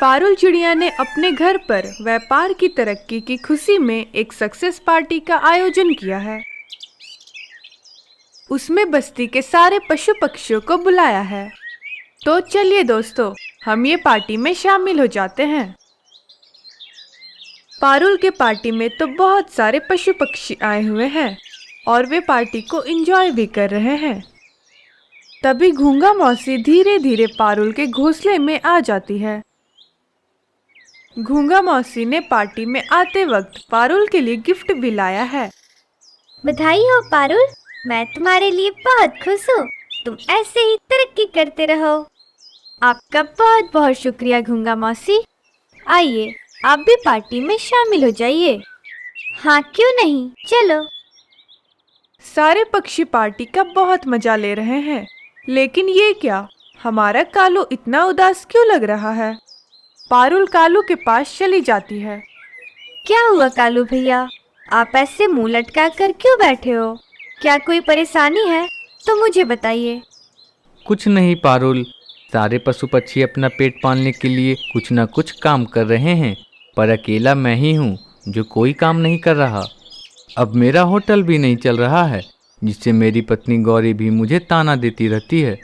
पारुल चिड़िया ने अपने घर पर व्यापार की तरक्की की खुशी में एक सक्सेस पार्टी का आयोजन किया है। उसमें बस्ती के सारे पशु पक्षियों को बुलाया है। तो चलिए दोस्तों, हम ये पार्टी में शामिल हो जाते हैं। पारुल के पार्टी में तो बहुत सारे पशु पक्षी आए हुए हैं और वे पार्टी को एंजॉय भी कर रहे हैं। तभी घूंगा मौसी धीरे धीरे पारुल के घोंसले में आ जाती है। घूंगा मौसी ने पार्टी में आते वक्त पारुल के लिए गिफ्ट भी लाया है। बधाई हो पारुल, मैं तुम्हारे लिए बहुत खुश हूँ। तुम ऐसे ही तरक्की करते रहो। आपका बहुत बहुत शुक्रिया घूंगा मौसी। आइए, आप भी पार्टी में शामिल हो जाइए। हाँ, क्यों नहीं, चलो। सारे पक्षी पार्टी का बहुत मजा ले रहे हैं, लेकिन ये क्या, हमारा कालू इतना उदास क्यों लग रहा है? पारुल कालू के पास चली जाती है। क्या हुआ कालू भैया, आप ऐसे मुंह लटका कर क्यों बैठे हो? क्या कोई परेशानी है तो मुझे बताइए। कुछ नहीं पारुल, सारे पशु पक्षी अपना पेट पालने के लिए कुछ न कुछ काम कर रहे हैं, पर अकेला मैं ही हूँ जो कोई काम नहीं कर रहा। अब मेरा होटल भी नहीं चल रहा है, जिससे मेरी पत्नी गौरी भी मुझे ताना देती रहती है।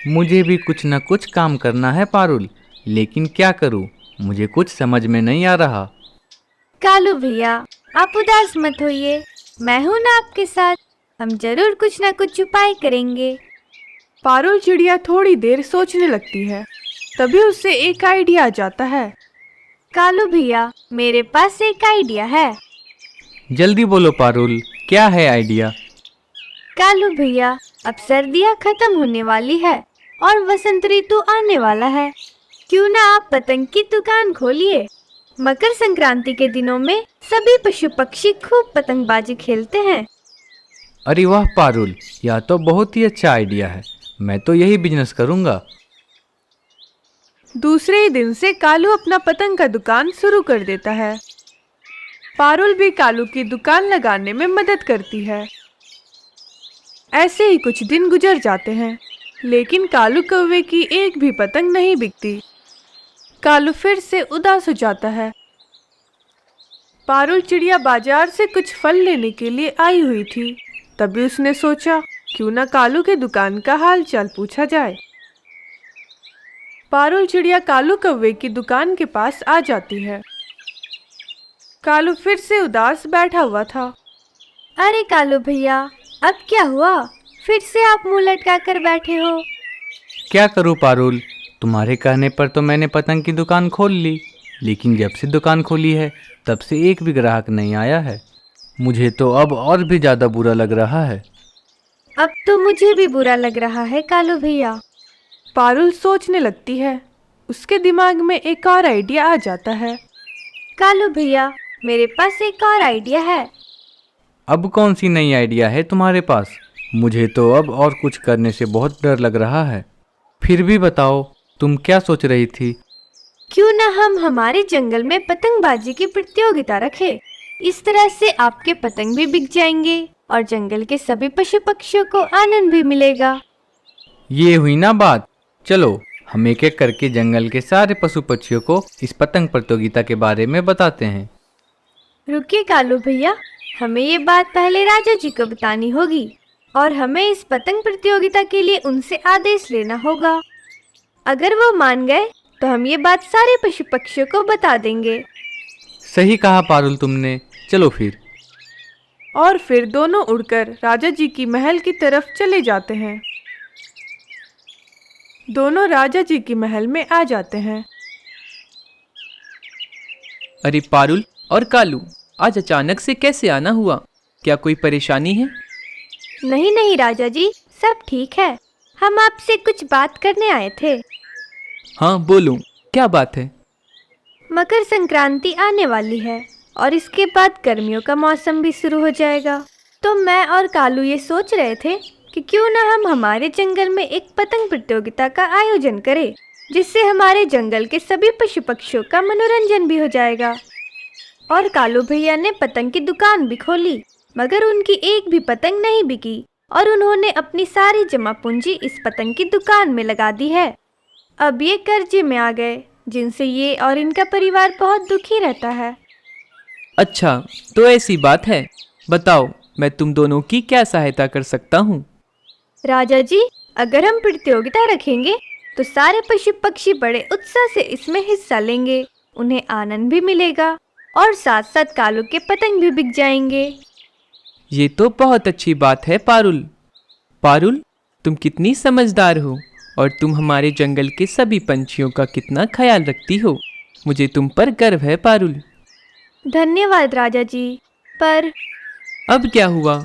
मुझे भी कुछ न कुछ काम करना है पारुल, लेकिन क्या करूँ, मुझे कुछ समझ में नहीं आ रहा। कालू भैया, आप उदास मत होइए, मैं हूँ ना आपके साथ। हम जरूर कुछ ना कुछ उपाय करेंगे। पारुल चिड़िया थोड़ी देर सोचने लगती है। तभी उसे एक आइडिया आ जाता है। कालू भैया, मेरे पास एक आइडिया है। जल्दी बोलो पारुल, क्या है आइडिया? कालू भैया, अब सर्दियाँ खत्म होने वाली है और वसंत ऋतु आने वाला है। क्यों ना आप पतंग की दुकान खोलिए। मकर संक्रांति के दिनों में सभी पशु पक्षी खूब पतंगबाजी खेलते हैं। अरे वाह पारुल, यह तो बहुत ही अच्छा आइडिया है। मैं तो यही बिजनेस करूँगा। दूसरे ही दिन से कालू अपना पतंग का दुकान शुरू कर देता है। पारुल भी कालू की दुकान लगाने में मदद करती है। ऐसे ही कुछ दिन गुजर जाते हैं, लेकिन कालू कौवे की एक भी पतंग नहीं बिकती। कालू फिर से उदास हो जाता है। पारुल चिड़िया बाजार से कुछ फल लेने के लिए आई हुई थी। तभी उसने सोचा, क्यों ना कालू के दुकान का हाल चाल पूछा जाए। पारुल चिड़िया कालू कौवे की दुकान के पास आ जाती है। कालू फिर से उदास बैठा हुआ था। अरे कालू भैया, अब क्या हुआ? फिर से आप मुंह लटका कर बैठे हो। क्या करूँ पारुल, तुम्हारे कहने पर तो मैंने पतंग की दुकान खोल ली, लेकिन जब से दुकान खोली है तब से एक भी ग्राहक नहीं आया है। मुझे तो अब और भी ज़्यादा बुरा लग रहा है। अब तो मुझे भी बुरा लग रहा है कालू भैया। पारुल सोचने लगती है। उसके दिमाग में एक और आइडिया आ जाता है। कालू भैया, मेरे पास एक और आइडिया है। अब कौन सी नई आइडिया है तुम्हारे पास? मुझे तो अब और कुछ करने से बहुत डर लग रहा है। फिर भी बताओ, तुम क्या सोच रही थी? क्यों ना हम हमारे जंगल में पतंगबाजी की प्रतियोगिता रखें। इस तरह से आपके पतंग भी बिक जाएंगे और जंगल के सभी पशु पक्षियों को आनंद भी मिलेगा। ये हुई ना बात। चलो, हम एक एक करके जंगल के सारे पशु पक्षियों को इस पतंग प्रतियोगिता के बारे में बताते हैं। रुकिए कालू भैया, हमें ये बात पहले राजा जी को बतानी होगी और हमें इस पतंग प्रतियोगिता के लिए उनसे आदेश लेना होगा। अगर वो मान गए तो हम ये बात सारे पशु पक्षियों को बता देंगे। सही कहा पारुल तुमने, चलो फिर। और फिर दोनों उड़कर राजा जी की महल की तरफ चले जाते हैं। दोनों राजा जी की महल में आ जाते हैं। अरे पारुल और कालू, आज अचानक से कैसे आना हुआ? क्या कोई परेशानी है? नहीं नहीं राजा जी, सब ठीक है। हम आपसे कुछ बात करने आए थे। हाँ बोलो, क्या बात है? मकर संक्रांति आने वाली है और इसके बाद गर्मियों का मौसम भी शुरू हो जाएगा। तो मैं और कालू ये सोच रहे थे कि क्यों ना हम हमारे जंगल में एक पतंग प्रतियोगिता का आयोजन करें, जिससे हमारे जंगल के सभी पशु पक्षियों का मनोरंजन भी हो जाएगा। और कालू भैया ने पतंग की दुकान भी खोली, मगर उनकी एक भी पतंग नहीं बिकी और उन्होंने अपनी सारी जमा पूंजी इस पतंग की दुकान में लगा दी है। अब ये कर्जे में आ गए, जिनसे ये और इनका परिवार बहुत दुखी रहता है। अच्छा, तो ऐसी बात है। बताओ, मैं तुम दोनों की क्या सहायता कर सकता हूँ? राजा जी, अगर हम प्रतियोगिता रखेंगे तो सारे पशु पक्षी बड़े उत्साह से इसमें हिस्सा लेंगे, उन्हें आनंद भी मिलेगा और साथ साथ कालू के पतंग भी बिक जाएंगे। ये तो बहुत अच्छी बात है पारुल। पारुल, तुम कितनी समझदार हो और तुम हमारे जंगल के सभी पंछियों का कितना ख्याल रखती हो। मुझे तुम पर गर्व है पारुल। धन्यवाद राजा जी। पर अब क्या हुआ?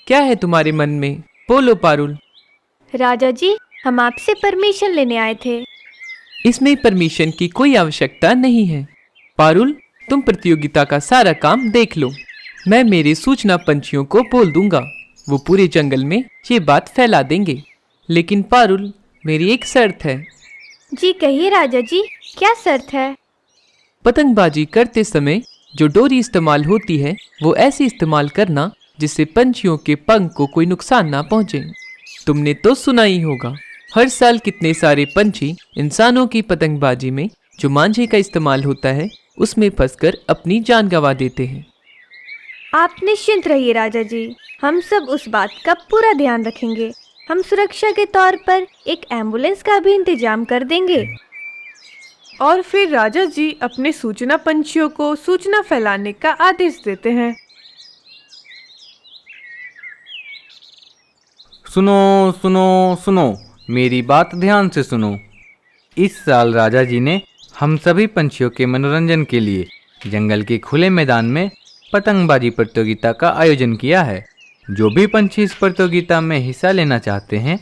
क्या है तुम्हारे मन में? बोलो पारुल। राजा जी, हम आपसे परमिशन लेने आए थे। इसमें परमिशन की कोई आवश्यकता नहीं है। पारुल, तुम प्रतियोगिता का सारा काम देख लो। मैं मेरे सूचना पंछियों को बोल दूंगा, वो पूरे जंगल में ये बात फैला देंगे। लेकिन पारुल, मेरी एक शर्त है। जी कहिए राजा जी, क्या शर्त है? पतंगबाजी करते समय जो डोरी इस्तेमाल होती है वो ऐसी इस्तेमाल करना जिससे पंछियों के पंख को कोई नुकसान ना पहुंचे। तुमने तो सुना ही होगा, हर साल कितने सारे पंछी इंसानों की पतंगबाजी में जो मांझे का इस्तेमाल होता है उसमें फंसकर अपनी जान गंवा देते हैं। आप निश्चिंत रहिए राजा जी, हम सब उस बात का पूरा ध्यान रखेंगे। हम सुरक्षा के तौर पर एक एम्बुलेंस का भी इंतजाम कर देंगे। और फिर राजा जी अपने सूचना पंछियों को सूचना फैलाने का आदेश देते हैं। सुनो सुनो सुनो, मेरी बात ध्यान से सुनो। इस साल राजा जी ने हम सभी पंछियों के मनोरंजन के लिए जंगल के खुले मैदान में पतंगबाजी प्रतियोगिता का आयोजन किया है। जो भी पंछी इस प्रतियोगिता में हिस्सा लेना चाहते हैं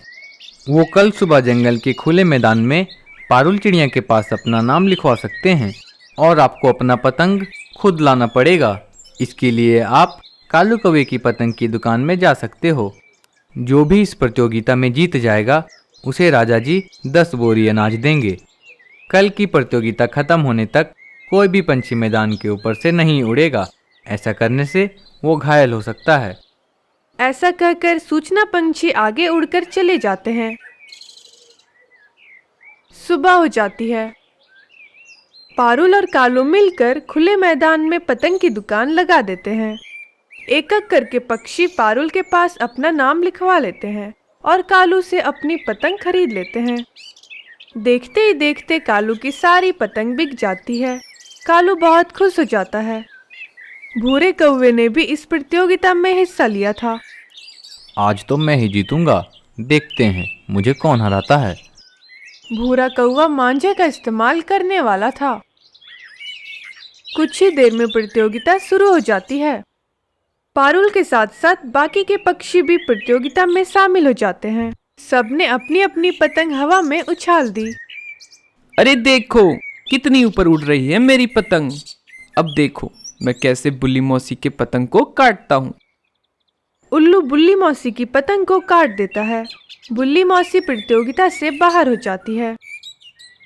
वो कल सुबह जंगल के खुले मैदान में पारुल चिड़िया के पास अपना नाम लिखवा सकते हैं और आपको अपना पतंग खुद लाना पड़ेगा। इसके लिए आप कालू कौवे की पतंग की दुकान में जा सकते हो। जो भी इस प्रतियोगिता में जीत जाएगा उसे राजा जी 10 बोरी अनाज देंगे। कल की प्रतियोगिता खत्म होने तक कोई भी पंछी मैदान के ऊपर से नहीं उड़ेगा, ऐसा करने से वो घायल हो सकता है। ऐसा कहकर सूचना पंछी आगे उड़कर चले जाते हैं। सुबह हो जाती है। पारुल और कालू मिलकर खुले मैदान में पतंग की दुकान लगा देते हैं। एक एक करके पक्षी पारुल के पास अपना नाम लिखवा लेते हैं और कालू से अपनी पतंग खरीद लेते हैं। देखते ही देखते कालू की सारी पतंग बिक जाती है। कालू बहुत खुश हो जाता है। भूरे कौवे ने भी इस प्रतियोगिता में हिस्सा लिया था। आज तो मैं ही जीतूंगा, देखते हैं मुझे कौन हराता है। भूरा कौवा मांझे का इस्तेमाल करने वाला था। कुछ ही देर में प्रतियोगिता शुरू हो जाती है। पारुल के साथ साथ बाकी के पक्षी भी प्रतियोगिता में शामिल हो जाते हैं। सबने अपनी अपनी पतंग हवा में उछाल दी। अरे देखो, कितनी ऊपर उड़ रही है मेरी पतंग। अब देखो मैं कैसे बुल्ली मौसी के पतंग को काटता हूँ। उल्लू बुल्ली मौसी की पतंग को काट देता है। बुल्ली मौसी प्रतियोगिता से बाहर हो जाती है।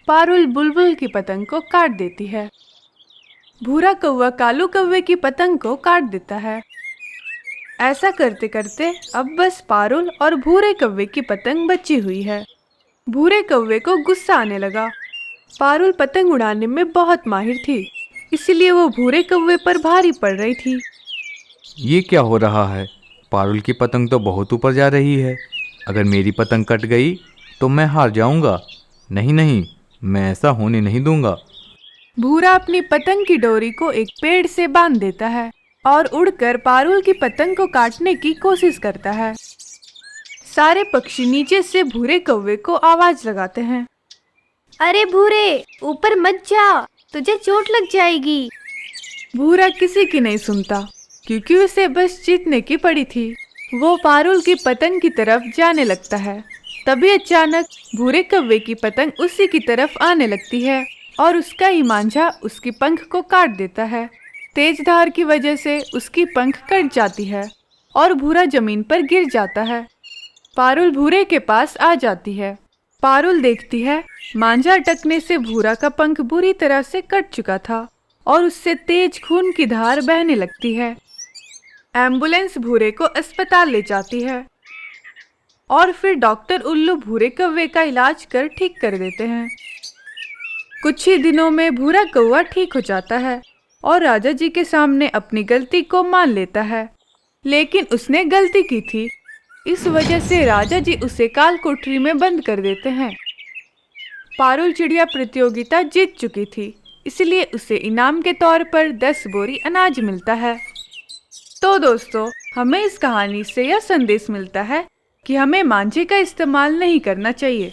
पारुल बुलबुल की पतंग को काट देती है। भूरा कौवा कालू कौवे की पतंग को काट देता है। ऐसा करते करते अब बस पारुल और भूरे कौवे की पतंग बची हुई है। भूरे कौवे को गुस्सा आने लगा। पारुल पतंग उड़ाने में बहुत माहिर थी, इसलिए वो भूरे कौवे पर भारी पड़ रही थी। ये क्या हो रहा है? पारुल की पतंग तो बहुत ऊपर जा रही है। अगर मेरी पतंग कट गई तो मैं हार जाऊंगा। नहीं नहीं, मैं ऐसा होने नहीं दूंगा। भूरा अपनी पतंग की डोरी को एक पेड़ से बांध देता है और उड़कर पारुल की पतंग को काटने की कोशिश करता है। सारे पक्षी नीचे से भूरे कौवे को आवाज लगाते हैं। अरे भूरे, ऊपर मत जा, तुझे चोट लग जाएगी। भूरा किसी की नहीं सुनता, क्योंकि उसे बस जीतने की पड़ी थी। वो पारुल की पतंग की तरफ जाने लगता है। तभी अचानक भूरे कौवे की पतंग उसी की तरफ आने लगती है और उसका ही मांझा उसकी पंख को काट देता है। तेज धार की वजह से उसकी पंख कट जाती है और भूरा जमीन पर गिर जाता है। पारुल भूरे के पास आ जाती है। पारुल देखती है मांझा अटकने से भूरा का पंख बुरी तरह से कट चुका था और उससे तेज खून की धार बहने लगती है। एम्बुलेंस भूरे को अस्पताल ले जाती है और फिर डॉक्टर उल्लू भूरे कौवे का इलाज कर ठीक कर देते हैं। कुछ ही दिनों में भूरा कौवा ठीक हो जाता है और राजा जी के सामने अपनी गलती को मान लेता है। लेकिन उसने गलती की थी, इस वजह से राजा जी उसे काल कोठरी में बंद कर देते हैं। पारुल चिड़िया प्रतियोगिता जीत चुकी थी, इसलिए उसे इनाम के तौर पर 10 बोरी अनाज मिलता है। तो दोस्तों, हमें इस कहानी से यह संदेश मिलता है कि हमें मांझे का इस्तेमाल नहीं करना चाहिए।